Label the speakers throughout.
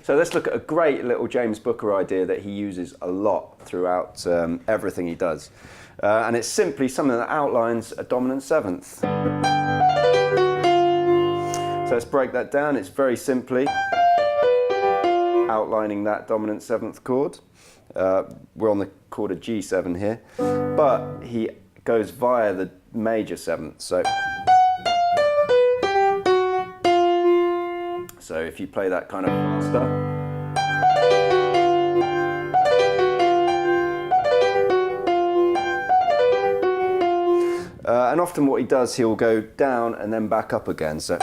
Speaker 1: So let's look at a great little James Booker idea that he uses a lot throughout everything he does. And it's simply something that outlines a dominant seventh. So let's break that down. It's very simply outlining that dominant seventh chord. We're on the chord of G7 here, but he goes via the major seventh. So if you play that kind of faster, and often what he does, he'll go down and then back up again. So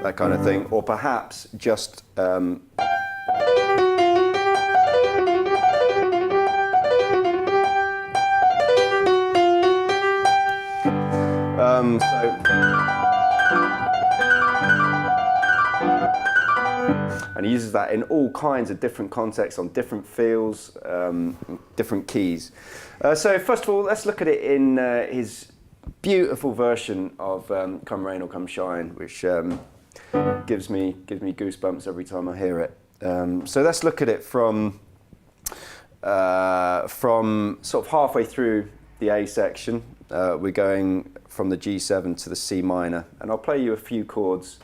Speaker 1: that kind of thing, or perhaps just and he uses that in all kinds of different contexts, on different feels, different keys. So first of all, let's look at it in his beautiful version of Come Rain or Come Shine, which gives me goosebumps every time I hear it. So let's look at it from sort of halfway through the A section. We're going from the G7 to the C minor, and I'll play you a few chords,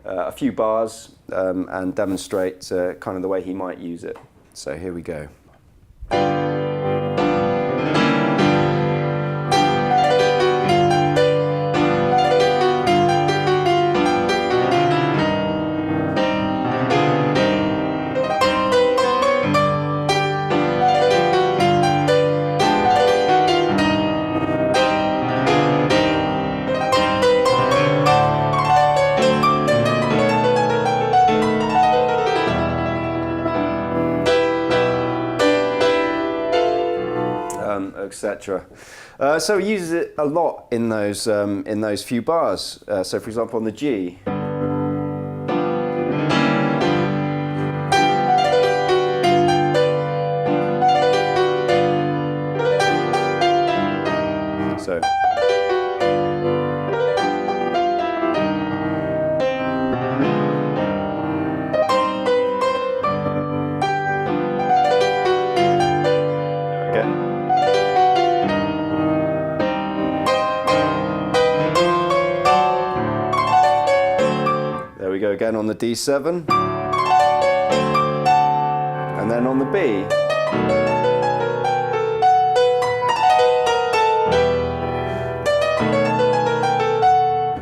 Speaker 1: a few bars, and demonstrate kind of the way he might use it. So here we go. Etc. So he uses it a lot in those few bars. So for example on the G. So again on the D7, and then on the B.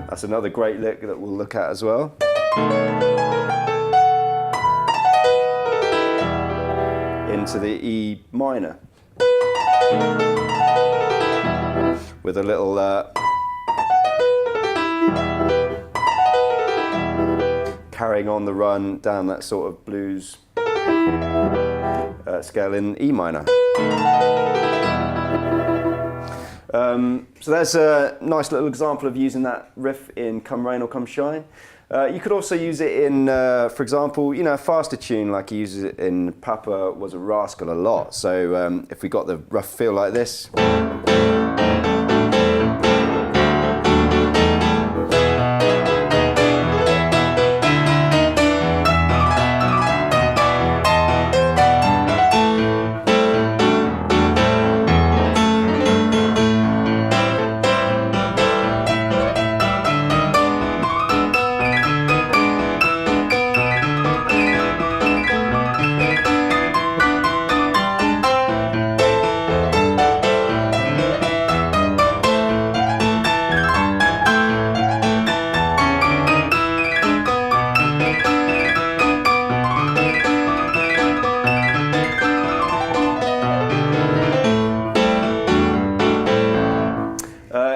Speaker 1: That's another great lick that we'll look at as well. Into the E minor with a little carrying on the run down that sort of blues scale in E minor. So there's a nice little example of using that riff in Come Rain or Come Shine. You could also use it in, for example, a faster tune like he uses it in Papa Was a Rascal a lot. So if we got the rough feel like this.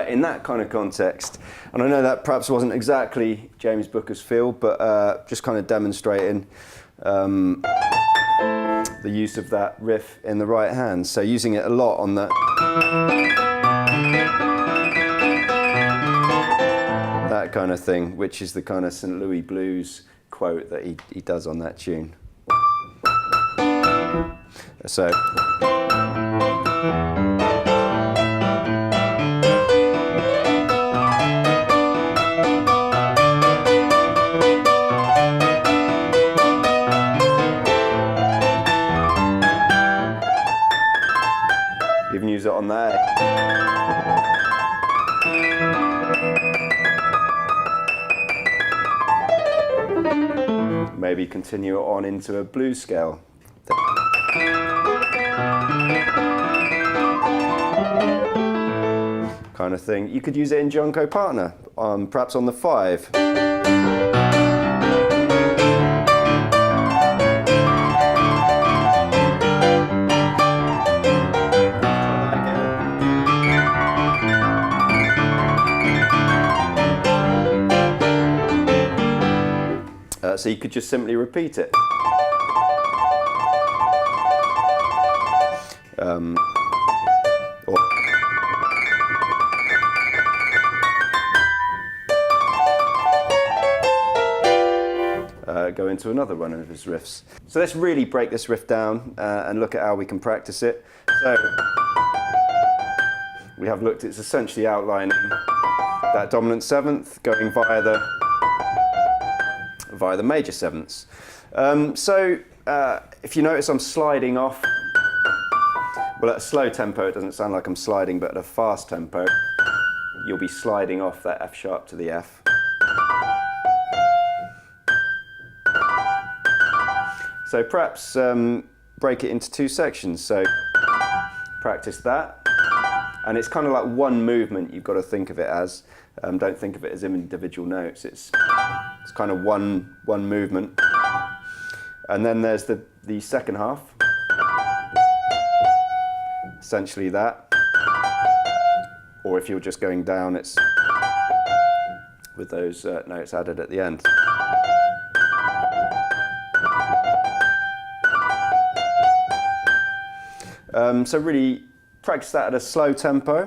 Speaker 1: In that kind of context, and I know that perhaps wasn't exactly James Booker's feel, but just kind of demonstrating the use of that riff in the right hand. So using it a lot on that kind of thing, which is the kind of St. Louis blues quote that he does on that tune. So. even use it on that. Maybe continue it on into a blues scale. Kind of thing. You could use it in Junco partner, perhaps on the 5. So you could just simply repeat it. Go into another one of his riffs. So let's really break this riff down and look at how we can practice it. So we have looked, it's essentially outlining that dominant 7th going via the major 7ths. If you notice, I'm sliding off. Well, at a slow tempo, it doesn't sound like I'm sliding, but at a fast tempo, you'll be sliding off that F sharp to the F. So perhaps break it into 2 sections. So practice that. And it's kind of like one movement you've got to think of it as. Don't think of it as individual notes. It's kind of one movement. And then there's the second half. Essentially that. Or if you're just going down, it's with those notes added at the end. So really practice that at a slow tempo.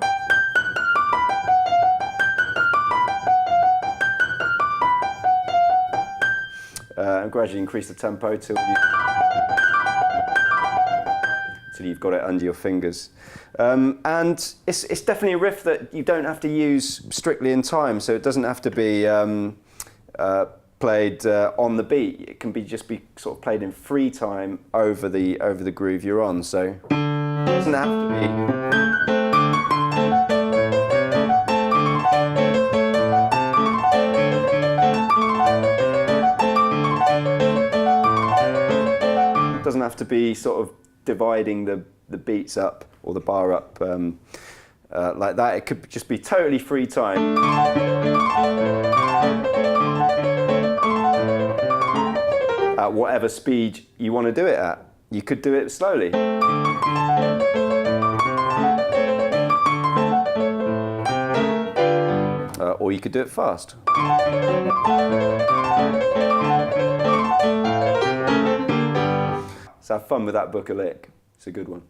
Speaker 1: And gradually increase the tempo till you've got it under your fingers. And it's definitely a riff that you don't have to use strictly in time, so it doesn't have to be played on the beat. It can just be sort of played in free time over the groove you're on. So it doesn't have to be. It doesn't have to be sort of dividing the beats up or the bar up like that. It could just be totally free time. At whatever speed you want to do it at. You could do it slowly. Or you could do it fast. So have fun with that book a lick. It's a good one.